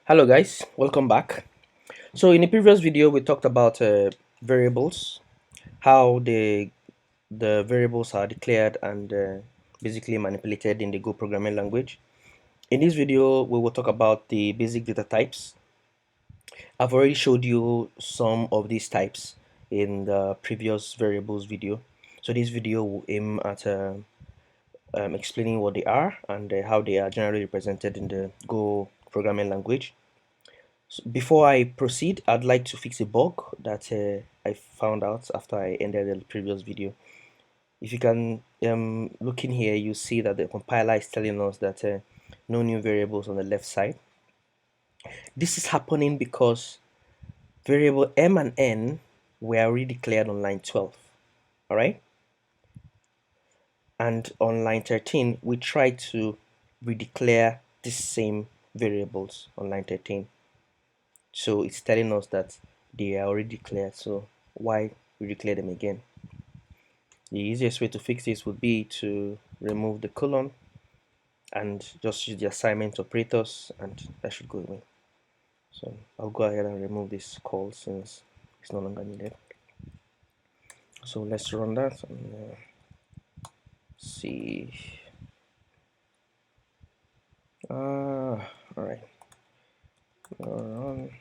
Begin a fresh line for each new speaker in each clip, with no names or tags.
Hello guys, welcome back. So in the previous video we talked about variables, how the variables are declared and basically manipulated in the Go programming language. In this video we will talk about the basic data types. I've already showed you some of these types in the previous variables video. So this video will aim at explaining what they are and how they are generally represented in the Go programming language. So before I proceed, I'd like to fix a bug that I found out after I ended the previous video. If you can look in here, you see that the compiler is telling us that no new variables on the left side. This is happening because variable m and n were already declared on line 12. All right, and on line 13 we try to redeclare these same variables on line 13. So it's telling us that they are already declared, so why redeclare them again? The easiest way to fix this would be to remove the colon and just use the assignment operators, and that should go away. So I'll go ahead and remove this call since it's no longer needed. So let's run that and see. All right, run.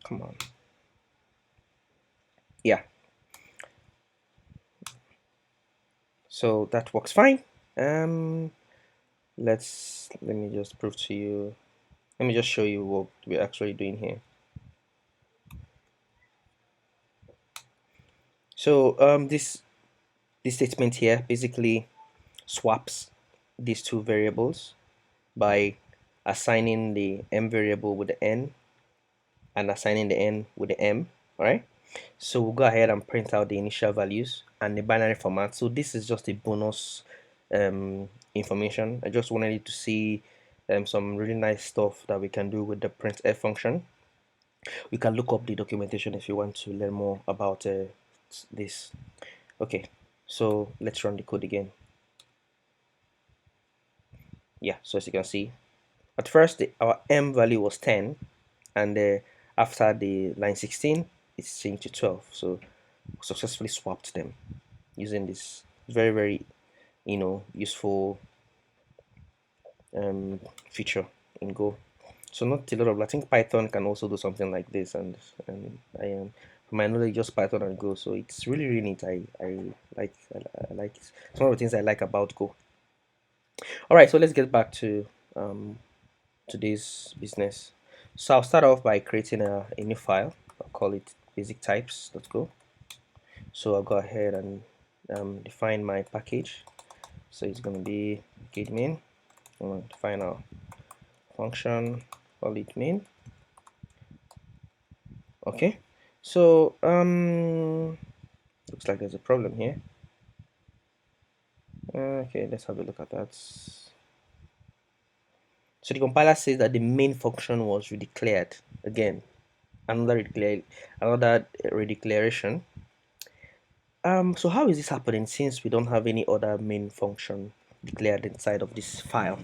Come on. Yeah, so that works fine. Let me just prove to you. Let me just show you what we're actually doing here. So this statement here basically swaps these two variables by assigning the m variable with the n and assigning the n with the m. All right, so we'll go ahead and print out the initial values and the binary format. So this is just a bonus information. I just wanted you to see some really nice stuff that we can do with the printf function. You can look up the documentation if you want to learn more about this. Okay, so let's run the code again. Yeah, so as you can see, at first our m value was 10, and after the line 16 it's changed to 12. So we successfully swapped them using this very useful feature in Go. So not a lot of, I think Python can also do something like this, and I am from my knowledge just Python and Go, so it's really neat. I like it. It's one of the things I like about Go. All right, so let's get back to today's business. So I'll start off by creating a new file. I'll call it basic types.go. So I'll go ahead and define my package. So it's going to be package main. I'm going to define our function, call it main. Okay, so looks like there's a problem here. Okay, let's have a look at that. So the compiler says that the main function was redeclared again. Another redeclaration. So how is this happening since we don't have any other main function declared inside of this file?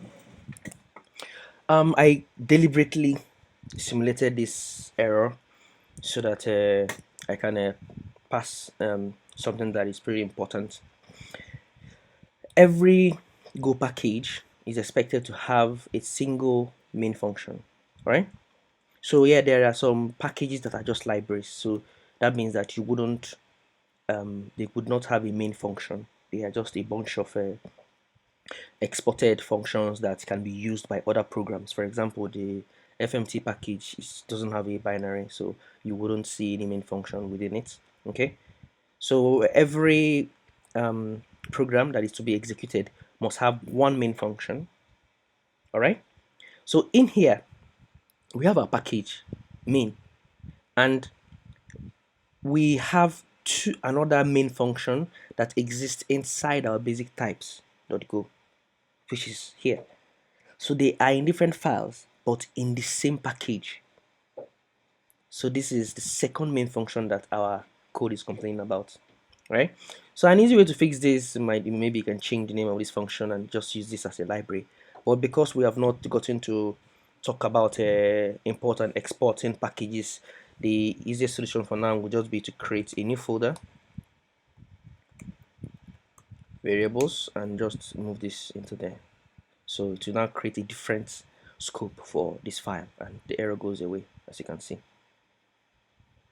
I deliberately simulated this error so that I can pass something that is pretty important. Every Go package is expected to have a single main function, right? So yeah, there are some packages that are just libraries. So that means that you wouldn't, they would not have a main function. They are just a bunch of exported functions that can be used by other programs. For example, the FMT package doesn't have a binary, so you wouldn't see any main function within it. Okay, so every program that is to be executed must have one main function. All right, so in here we have our package main, and we have another main function that exists inside our basic types.go, which is here. So they are in different files, but in the same package. So this is the second main function that our code is complaining about. right? So an easy way to fix this might be, maybe you can change the name of this function and just use this as a library. But because we have not gotten to talk about import and exporting packages, the easiest solution for now would just be to create a new folder, variables, and just move this into there. So to now create a different scope for this file, and the error goes away, as you can see.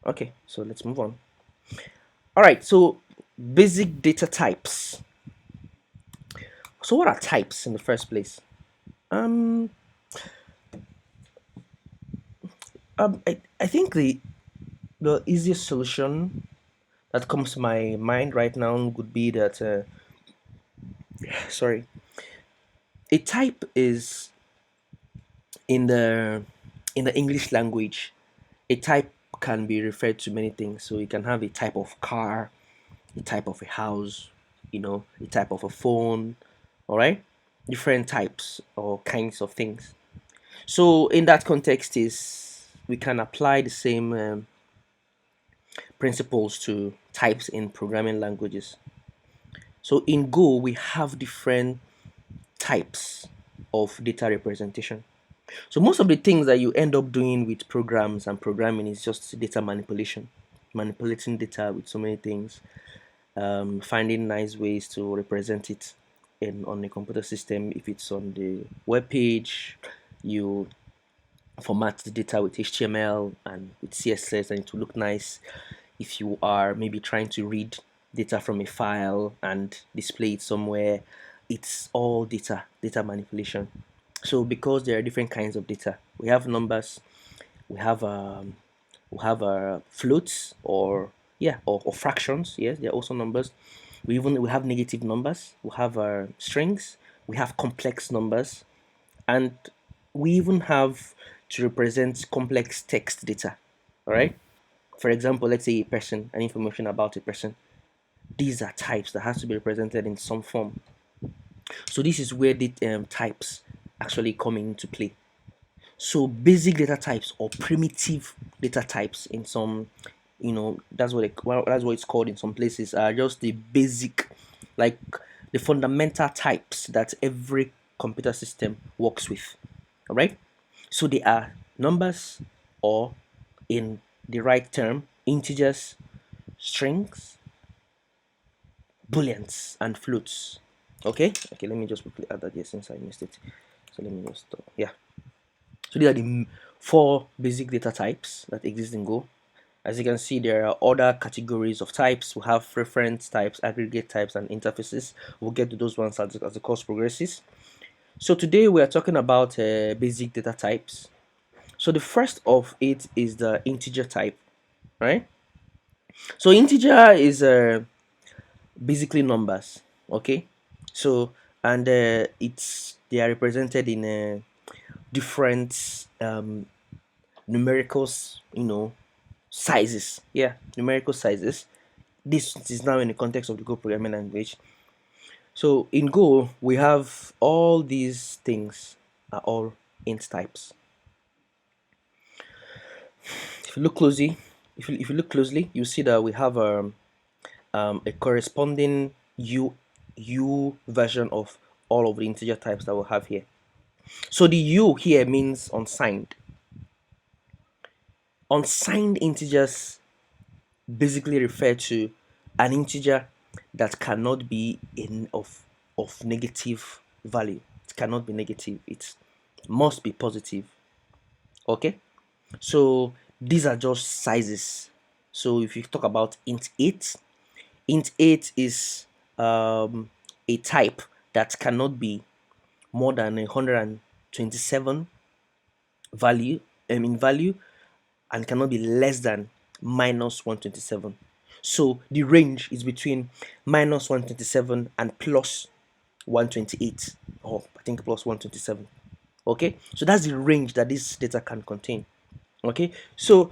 Okay, so let's move on. All right, so basic data types. So what are types in the first place? Um, I think the easiest solution that comes to my mind right now would be that sorry, a type is in the English language. A type can be referred to many things. So you can have a type of car, a type of a house, a type of a phone, all right? Different types or kinds of things. So in that context is we can apply the same principles to types in programming languages. So in Go, we have different types of data representation. So most of the things that you end up doing with programs and programming is just data manipulation, manipulating data with so many things, finding nice ways to represent it on a computer system. If it's on the web page, you format the data with HTML and with CSS and it will look nice. If you are maybe trying to read data from a file and display it somewhere, it's all data manipulation. So because there are different kinds of data, we have numbers, we have floats, or yeah, or fractions. Yes, they're also numbers. We have negative numbers, we have strings, we have complex numbers, and we even have to represent complex text data. All right. For example, let's say a person, and information about a person. These are types that has to be represented in some form. So this is where the types actually come into play. So basic data types or primitive data types in some, that's that's what it's called in some places, are just the basic, like the fundamental types that every computer system works with. All right. So they are numbers, or in the right term, integers, strings, booleans, and floats. Okay, let me just quickly add that here since I missed it. So let me just stop. Yeah. So these are the four basic data types that exist in Go. As you can see, there are other categories of types. We have reference types, aggregate types, and interfaces. We'll get to those ones as the course progresses. So today we are talking about basic data types. So the first of it is the integer type, right? So integer is basically numbers, okay? So and they are represented in different numericals, sizes. Yeah, numerical sizes. This is now in the context of the Go programming language. So in Go, we have all these things are all int types. If you look closely, if you look closely, you see that we have a corresponding u version of all of the integer types that we have here. So the u here means unsigned. Unsigned integers basically refer to an integer that cannot be of negative value. It cannot be negative. It must be positive. Okay. So these are just sizes. So if you talk about int 8 is a type that cannot be more than 127 value in value, and cannot be less than minus 127. So the range is between minus 127 and plus 128, or I think plus 127. Okay, so that's the range that this data can contain. Okay, so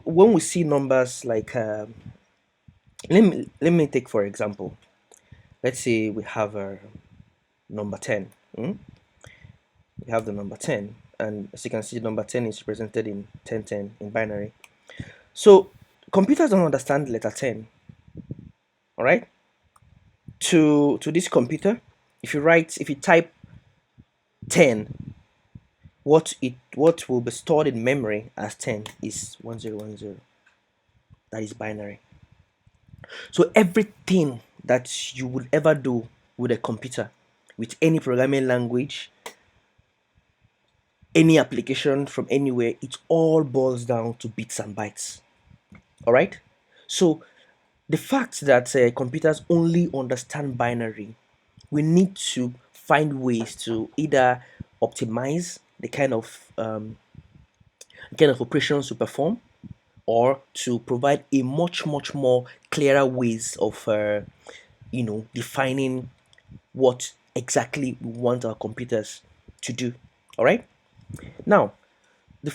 when we see numbers like let me take for example, let's say we have a number 10. We have the number 10, and as you can see, number 10 is represented in 1010 in binary. So computers don't understand letter 10. All right. To this computer, if you type 10, what will be stored in memory as 10 is 1010. That is binary. So everything that you would ever do with a computer, with any programming language, any application from anywhere, it all boils down to bits and bytes. All right. So the fact that computers only understand binary, we need to find ways to either optimize the kind of operations to perform, or to provide a much more clearer ways of defining what exactly we want our computers to do. All right. Now, the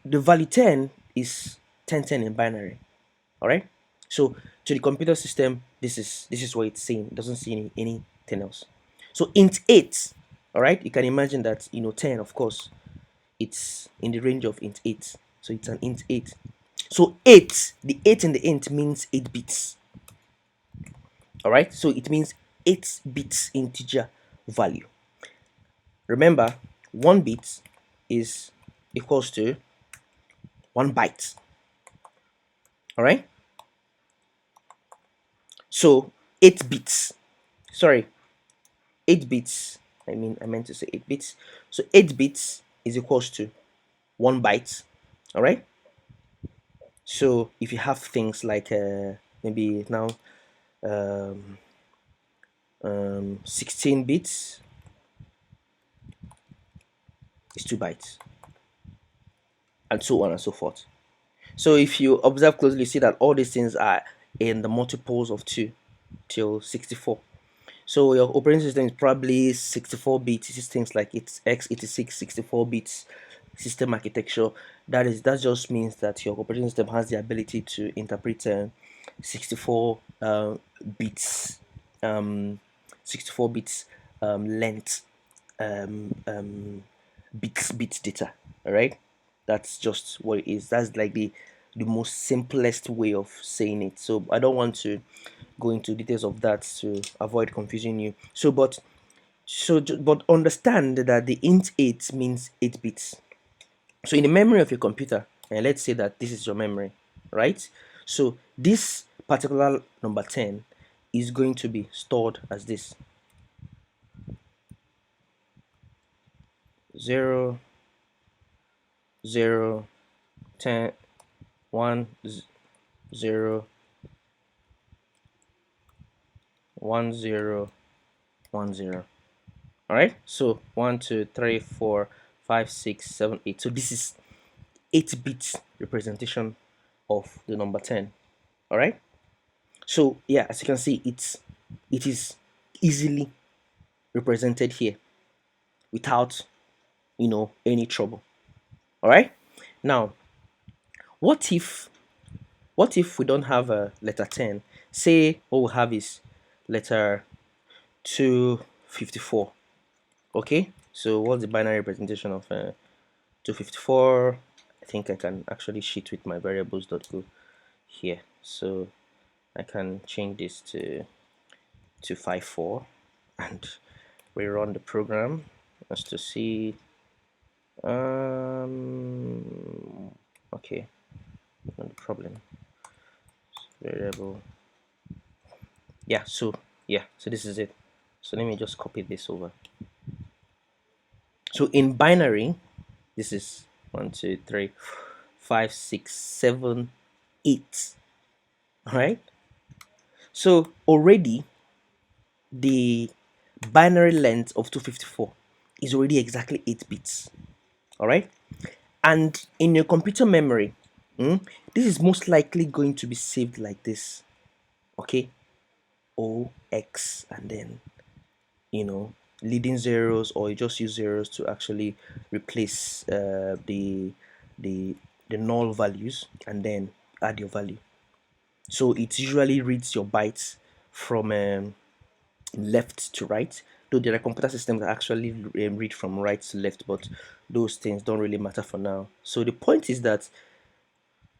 value 10 is 1010 in binary. All right. So to the computer system, this is what it's saying. It doesn't see anything else. So int 8, all right, you can imagine that 10, of course, it's in the range of int 8. So it's an int 8. So 8, the 8 in the int means 8 bits. All right. So it means 8 bits integer value. Remember, 1 bit is equals to 1 byte. All right. So 8 bits. Sorry, 8 bits. I meant to say 8 bits. So 8 bits is equals to 1 byte. All right. So if you have things like maybe now um, 16 bits is 2 bytes, and so on and so forth. So if you observe closely, you see that all these things are in the multiples of 2 till 64. So your operating system is probably 64 bits. This is things like it's x86 64 bits system architecture. That just means that your operating system has the ability to interpret 64 bits, um, 64 bits length, um, um, bits data. All right, that's just what it is. That's like the most simplest way of saying it. So I don't want to go into details of that to avoid confusing you. But understand that the int 8 means 8 bits. So in the memory of your computer, and let's say that this is your memory, right? So this particular number 10 is going to be stored as this: 0 0 10 1 0 1 0 1 0. All right. So 1 2 3 4 5 6 7 8. So this is 8 bits representation of the number 10. All right. So yeah, as you can see, it is easily represented here without any trouble. All right. Now, what if we don't have a letter 10? Say what we have is letter 254. Okay. So what's the binary representation of 254? I think I can actually sheet with my variables.go here. So I can change this to 254 and rerun the program as to see. Okay, not a problem. Variable. Yeah, so this is it. So let me just copy this over. So in binary, this is 1 2 3 5 6 7 8. All right. So already the binary length of 254 is already exactly 8 bits. All right. And in your computer memory, this is most likely going to be saved like this. Okay. OX, and then leading zeros, or you just use zeros to actually replace the the null values, and then add your value. So it usually reads your bytes from left to right, though there are computer systems that actually read from right to left, but those things don't really matter for now. So the point is that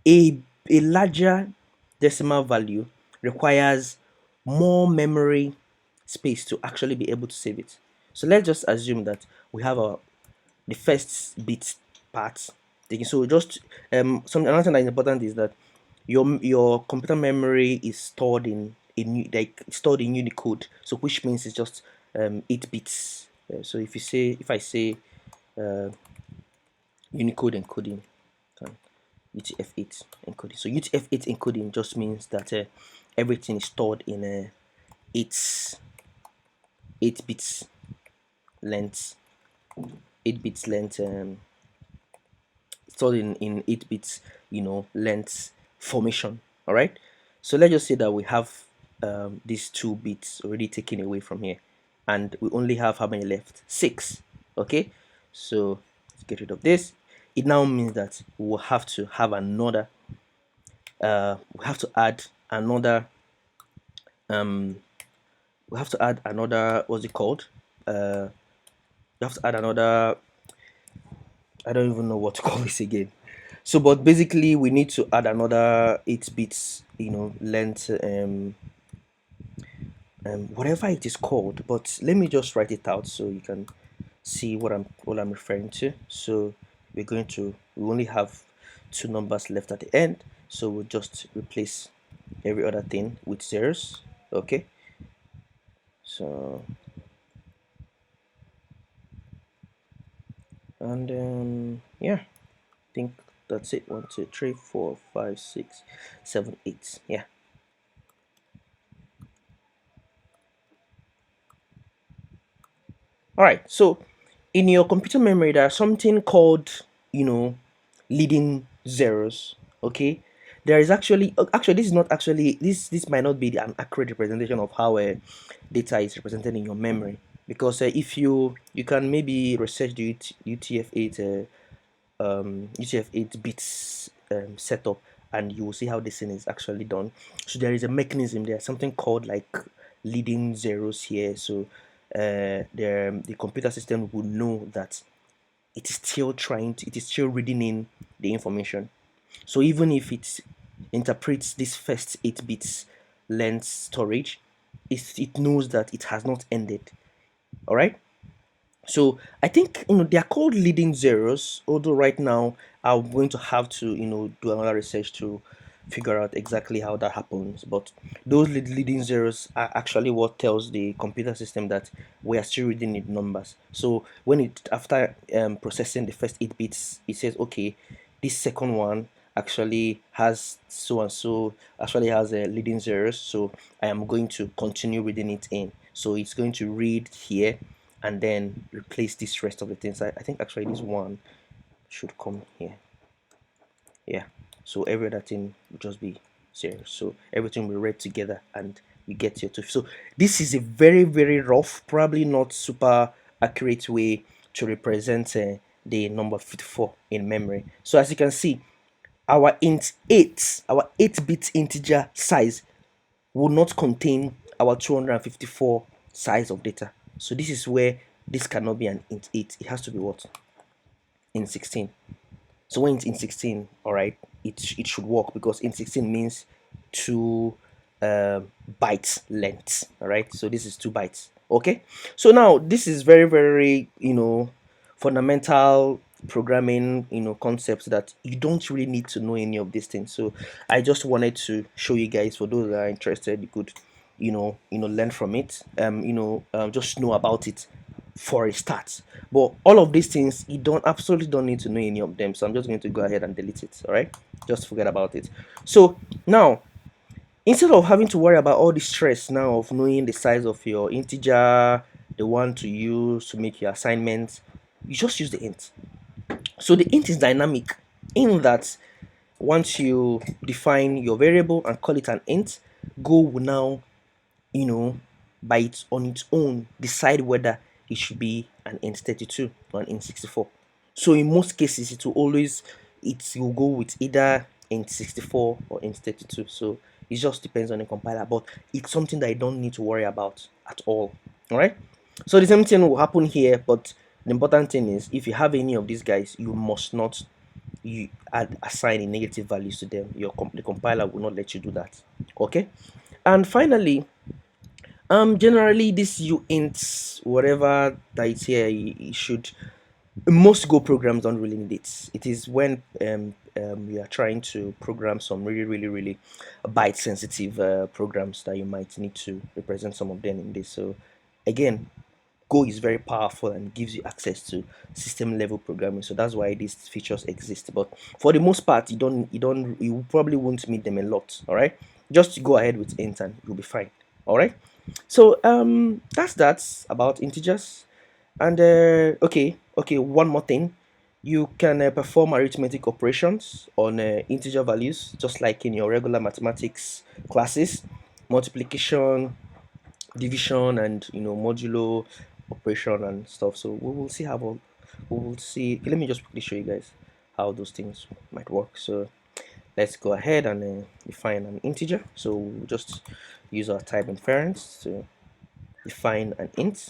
a larger decimal value requires more memory space to actually be able to save it. So let's just assume that we have the first bit part taken. So just some another thing that is important is that your computer memory is stored like stored in Unicode. So which means it's just 8 bits. So if I say uh, Unicode encoding, UTF-8 encoding. So UTF-8 encoding just means that everything is stored in 8 8 bits length, 8 bits length, stored in 8 bits, length formation. All right. So let's just say that we have these 2 bits already taken away from here, and we only have how many left? 6. Okay. So let's get rid of this. It now means that we'll have to have another. We have to add another. Um, we have to add another. What's it called? We have to add another. I don't even know what to call this again. So, but basically, we need to add another 8 bits, length, whatever it is called. But let me just write it out so you can see what I'm referring to. So we only have 2 numbers left at the end. So we'll just replace every other thing with zeros. Okay. So and yeah, I think that's it. 1, 2, 3, 4, 5, 6, 7, 8. Yeah. All right. So in your computer memory, there's something called, you know, leading zeros. Okay. There is actually this is not actually this might not be an accurate representation of how data is represented in your memory, because if you can maybe research the UTF-8 UTF-8 bits setup, and you will see how this thing is actually done. So there is a mechanism there, something called like leading zeros here. So the computer system will know that it is still reading in the information. So even if it interprets this first 8 bits length storage, it knows that it has not ended. All right. So I think they are called leading zeros. Although right now I'm going to have to do another research to figure out exactly how that happens. But those leading zeros are actually what tells the computer system that we are still reading in numbers. So when it after processing the first 8 bits, it says okay, this second one actually has so and so actually has a leading zeros. So I am going to continue reading it in. So it's going to read here and then replace this rest of the things. I think actually this one should come here. Yeah. So every other thing will just be zero. So everything will read together and you get your two. So this is a very, very rough, probably not super accurate way to represent the number 54 in memory. So as you can see, our 8-bit integer size will not contain our 254 size of data. So this is where this cannot be an int 8. It has to be what? In 16. So when it's in 16, all right, it should work because in 16 means 2 bytes length. All right, so this is 2 bytes. Okay, so now this is very, very fundamental programming concepts that you don't really need to know any of these things. So I just wanted to show you guys, for those that are interested, you could learn from it, just know about it for a start. But all of these things, you don't absolutely don't need to know any of them. So I'm just going to go ahead and delete it. All right, just forget about it. So now, instead of having to worry about all the stress now of knowing the size of your integer, the one to use to make your assignments, you just use the int. So the int is dynamic in that once you define your variable and call it an int, Go will now, you know, by its on its own decide whether it should be an int 32 or an int 64. So in most cases, it will go with either int 64 or int 32. So it just depends on the compiler, but it's something that I don't need to worry about at all. All right. So the same thing will happen here, but the important thing is if you have any of these guys, you must not assign a negative values to them. The compiler will not let you do that. Okay. And finally, generally this uint whatever that is here, you should, most Go programs don't really need it. It is when you are trying to program some really byte sensitive programs that you might need to represent some of them in this. So again, Go is very powerful and gives you access to system level programming. So that's why these features exist. But for the most part, you probably won't need them a lot. All right, just go ahead with int and you'll be fine. All right. So that's about integers. And okay, one more thing. You can perform arithmetic operations on integer values, just like in your regular mathematics classes, multiplication, division, and modulo operation and stuff. So we will see we will see. Okay, let me just quickly show you guys how those things might work. So let's go ahead and define an integer. So we'll just use our type inference to define an int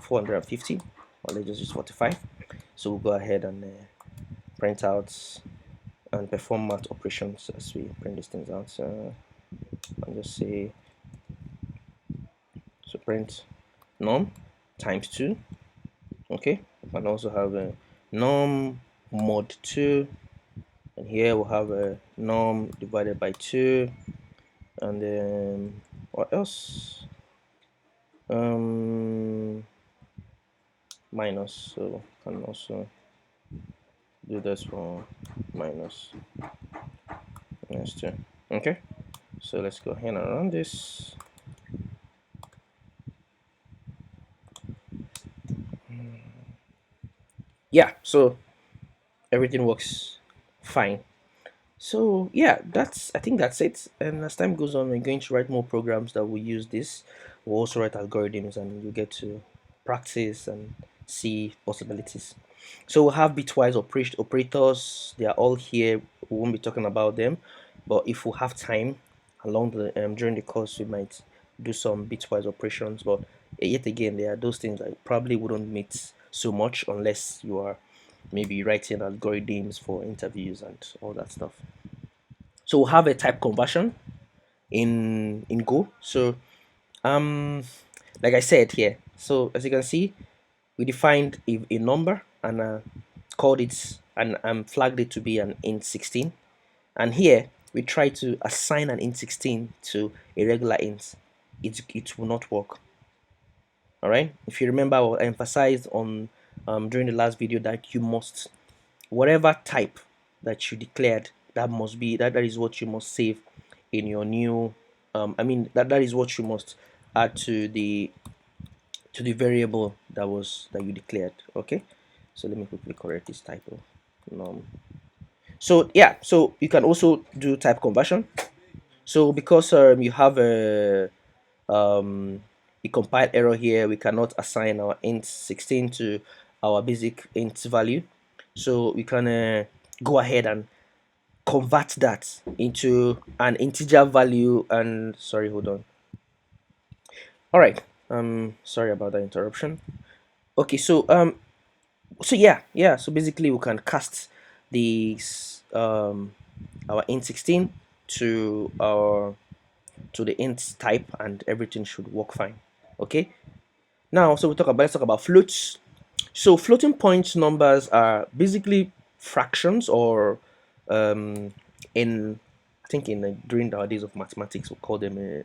450, or let's just use 45. So we'll go ahead and print out and perform math operations as we print these things out. So I'll just say, so print num times 2. Okay, we can also have a num mod 2, and here we'll have a num divided by 2, and then what else? Minus. So can also do this for minus 2. Okay, so let's go ahead and run this. Yeah, so everything works fine. So yeah, I think that's it. And as time goes on, we're going to write more programs that will use this. We'll also write algorithms, and you get to practice and see possibilities. So we'll have bitwise operators. They are all here. We won't be talking about them, but if we have time along the during the course, we might do some bitwise operations. But yet again, there are those things that probably wouldn't meet so much unless you are maybe writing algorithms for interviews and all that stuff. So we'll have a type conversion in Go. So um like I said here, so as you can see, we defined a number and called it and flagged it to be an int 16, and here we try to assign an int 16 to a regular int. It will not work. All right, if you remember, I emphasized on during the last video that you must, whatever type that you declared, that must be that is what you must save in your new that is what you must add to the variable that you declared. Okay, so let me quickly correct this typo. So yeah, so you can also do type conversion. So because you have a compile error here, we cannot assign our int 16 to our basic int value. So we can go ahead and convert that into an integer value. And sorry, hold on. All right, sorry about that interruption. Okay, so yeah, so basically we can cast these our int 16 to our to the int type, and everything should work fine. Okay, now so let's talk about floats. So floating point numbers are basically fractions, or in I think in during our days of mathematics we call them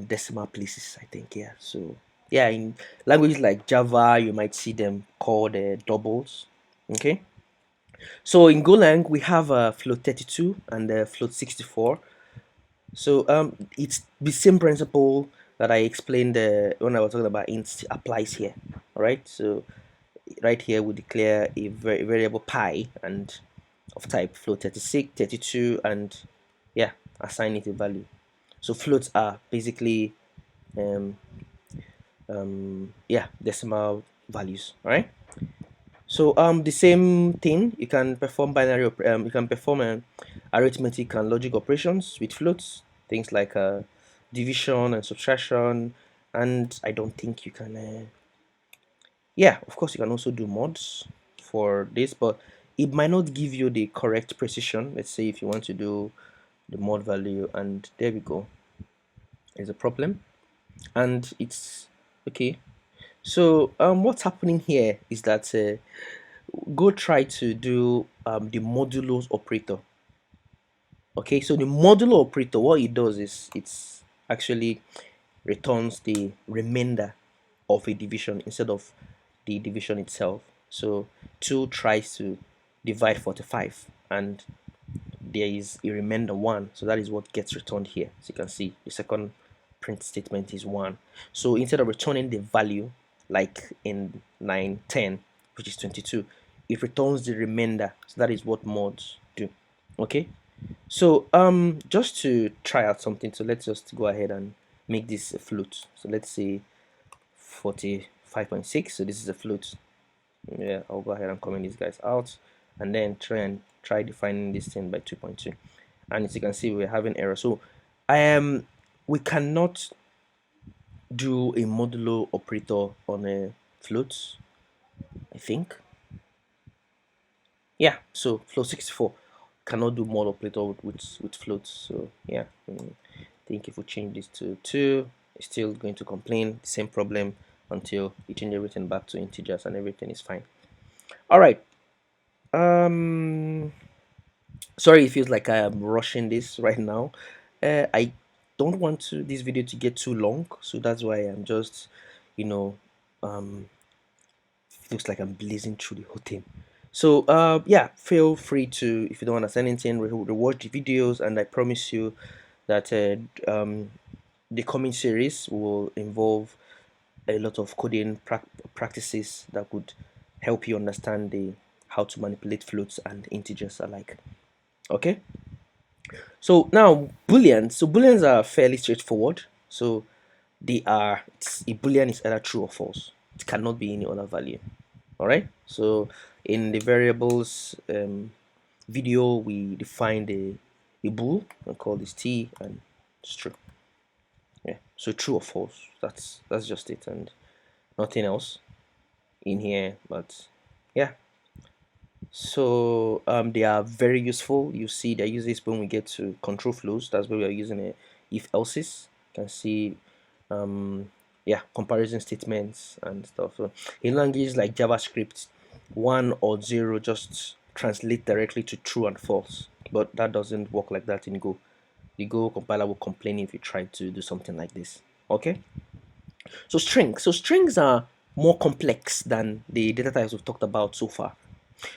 decimal places, I think. Yeah, so yeah, in languages like Java you might see them called doubles. Okay, so in Golang we have float 32 and float 64. So it's the same principle that I explained when I was talking about int applies here. All right, so right here we declare a variable pi and of type float 36, 32, and yeah, assign it a value. So floats are basically yeah, decimal values. All right, so the same thing, you can perform you can perform arithmetic and logic operations with floats, things like division and subtraction. And I don't think you can yeah, of course you can also do mods for this, but it might not give you the correct precision. Let's say if you want to do the mod value, and there we go. is a problem, and it's okay. So what's happening here is that go try to do the modulo operator. Okay, so the modulo operator, what it does is it's actually returns the remainder of a division instead of the division itself. So 2 tries to divide 45 and there is a remainder 1, so that is what gets returned here. So you can see the second print statement is 1. So instead of returning the value like in 910, which is 22, it returns the remainder. So that is what mods do. Okay, so just to try out something, so let's just go ahead and make this a float. So let's say 45.6. So this is a float. Yeah, I'll go ahead and comment these guys out and then try defining this thing by 2.2. And as you can see, we're having error. So I am we cannot do a modulo operator on a float, I think. Yeah, so float 64 cannot do mod operator with floats. So yeah, I think if we change this to 2, it's still going to complain the same problem until you change everything back to integers and everything is fine. All right. Sorry, it feels like I am rushing this right now. I don't want this video to get too long, so that's why I'm just, you know, um, looks like I'm blazing through the whole thing. So yeah, feel free to, if you don't understand anything, rewatch the videos, and I promise you that the coming series will involve a lot of coding practices that would help you understand the how to manipulate floats and integers alike. Okay, so now booleans. So booleans are fairly straightforward. So they are, a boolean is either true or false. It cannot be any other value. All right, so in the variables video, we defined a bool and call this t, and it's true. Yeah, so true or false, that's just it, and nothing else in here. But yeah, so they are very useful. You see they use this when we get to control flows. That's where we are using a if else's. You can see yeah, comparison statements and stuff. So in languages like JavaScript, 1 or 0 just translate directly to true and false, but that doesn't work like that in Go. The Go compiler will complain if you try to do something like this. Okay, so strings are more complex than the data types we've talked about so far.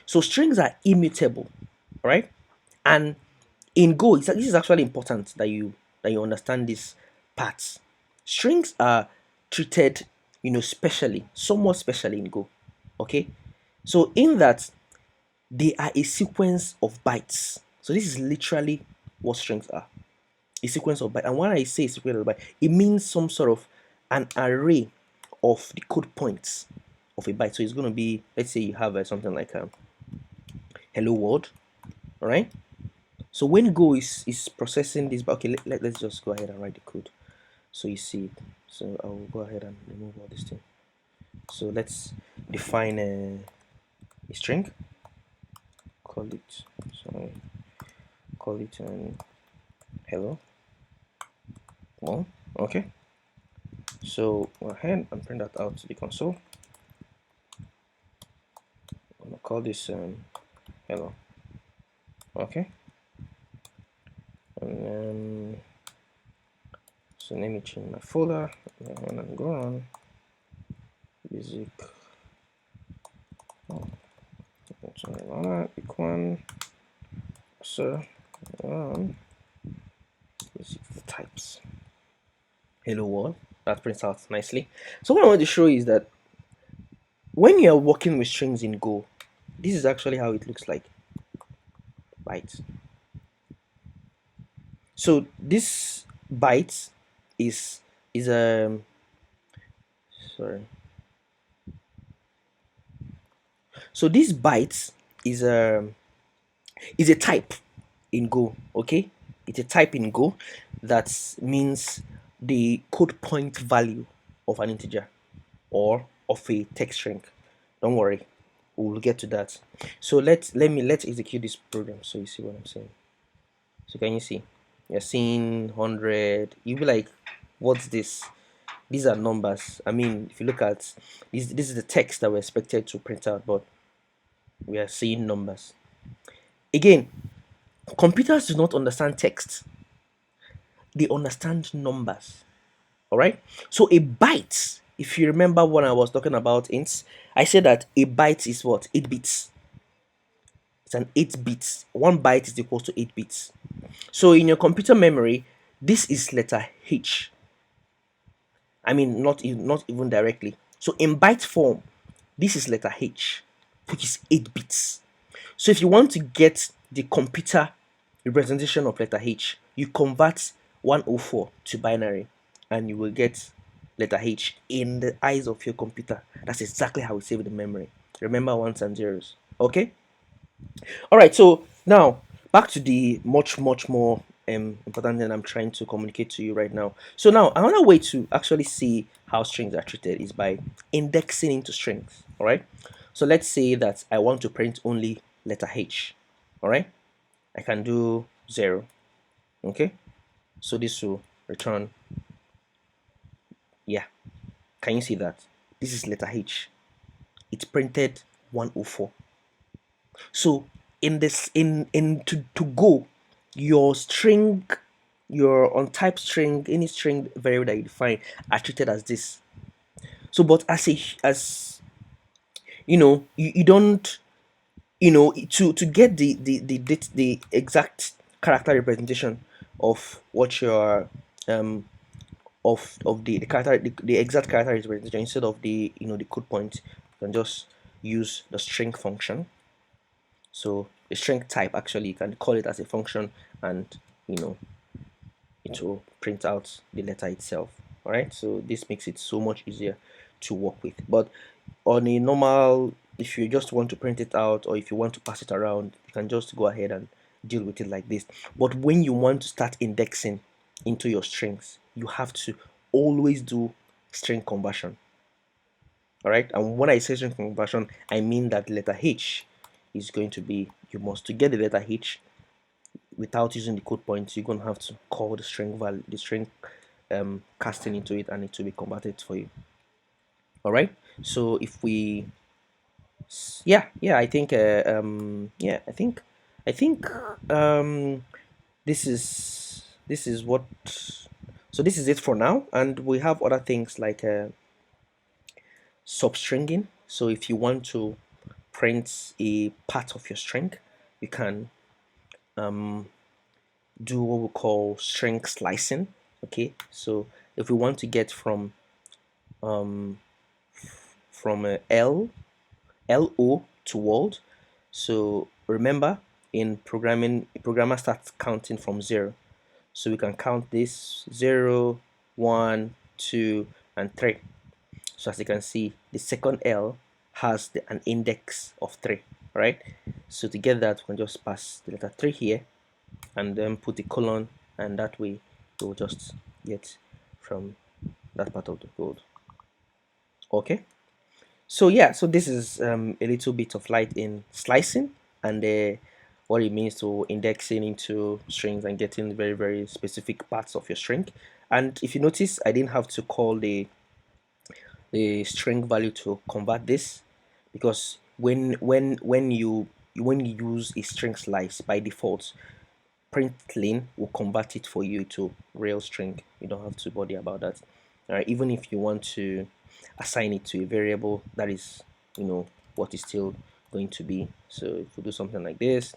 So strings are immutable, right? And in Go, this is actually important that you understand these parts. Strings are treated, specially, somewhat specially in Go. Okay, so in that they are a sequence of bytes. So this is literally what strings are: a sequence of bytes. And when I say sequence of bytes, it means some sort of an array of the code points of a byte. So it's going to be, let's say you have something like hello world, all right? So when Go is processing this, okay, let's just go ahead and write the code so you see it. So I will go ahead and remove all this thing. So let's define a string, call it, sorry, call it hello. Well, okay. So go ahead and print that out to the console. I'm gonna call this hello. Okay. And then so let me change my folder and go on basic. Oh, pick one. So basic types. Hello world. That prints out nicely. So what I want to show you is that when you are working with strings in Go, this is actually how it looks like. Bytes. So this bytes is sorry. So this bytes is is a type in Go. Okay, it's a type in Go that means the code point value of an integer or of a text string. Don't worry, we'll get to that. So let's execute this program so you see what I'm saying. So can you see? You're seeing 100. You'll be like, what's this? These are numbers. I mean, if you look at this is the text that we're expected to print out, but we are seeing numbers. Again, computers do not understand text, they understand numbers. All right. So a byte, if you remember when I was talking about ints, I said that a byte is what? 8 bits. It's an 8 bits. 1 byte is equal to 8 bits. So in your computer memory, this is letter H. I mean, not even directly. So in byte form, this is letter H, which is 8 bits. So if you want to get the computer representation of letter H, you convert 104 to binary and you will get letter H in the eyes of your computer. That's exactly how we save the memory. Remember ones and zeros. Okay? All right, so now back to the much more important thing I'm trying to communicate to you right now. So now another way to actually see how strings are treated is by indexing into strings. All right, so let's say that I want to print only letter H. All right, I can do 0. Okay, so this will return. Yeah, can you see that? This is letter H. It's printed 104. So in this in to go, your string, your untyped string, any string variable that you define are treated as this. So but as you don't, to get the exact character representation of what your um of the character, the exact character representation, instead of the code point, you can just use the string function. So a string type, actually you can call it as a function, and you know it will print out the letter itself. All right, so this makes it so much easier to work with. But on a normal, if you just want to print it out or if you want to pass it around, you can just go ahead and deal with it like this. But when you want to start indexing into your strings, you have to always do string conversion. All right, and when I say string conversion, I mean that letter H is going to be, you must, to get the letter H without using the code points, you're gonna have to call the string value, the string casting into it, and it will be converted for you. All right, so if we, yeah, I think this is what, so this is it for now, and we have other things like substringing. So if you want to print a part of your string, you can do what we call string slicing. Okay, so if we want to get um, from a LO to world, so remember, in programming, a programmer starts counting from 0. So we can count this 0, 1, 2, and 3. So as you can see, the second L has an index of 3, right? So to get that, we can just pass the letter 3 here and then put the colon, and that way we will just get from that part of the code. Okay, so yeah, so this is a little bit of light in slicing and what it means to indexing into strings and getting very specific parts of your string. And if you notice, I didn't have to call the string value to convert this, because when you use a string slice, by default println will convert it for you to real string. You don't have to bother about that. Even if you want to assign it to a variable, that is, what is still going to be. So if we do something like this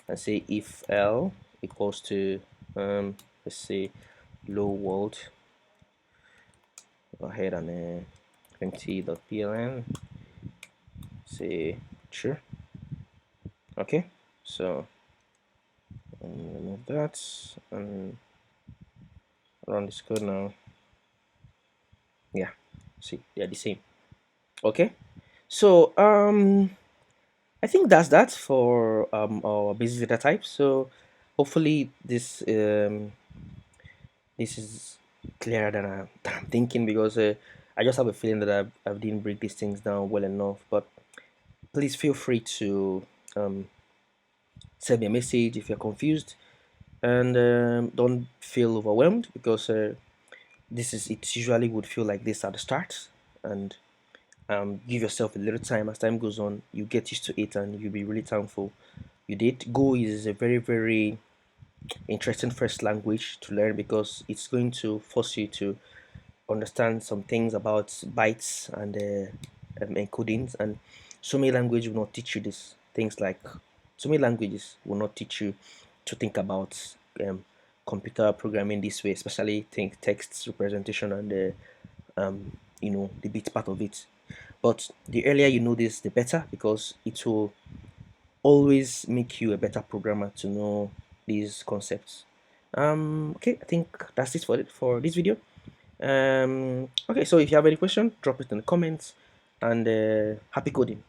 and say if L equals to let's say low world, go ahead and empty.pln, say true. Okay, so remove that and run this code now. Yeah, see, they're the same. Okay, so I think that's that for our basic data types. So hopefully this is clearer than I'm thinking, because I just have a feeling that I didn't break these things down well enough. But please feel free to um, send me a message if you're confused, and don't feel overwhelmed, because This is it usually would feel like this at the start, and give yourself a little time. As time goes on, you get used to it and you'll be really thankful you did. Go is a very interesting first language to learn because it's going to force you to understand some things about bytes and encodings, and so many languages will not teach you this things like so many languages will not teach you to think about computer programming this way, especially think text representation and the bit part of it. But the earlier you know this, the better, because it will always make you a better programmer to know these concepts. Okay, I think that's it for this video. Okay, so if you have any question, drop it in the comments, and happy coding.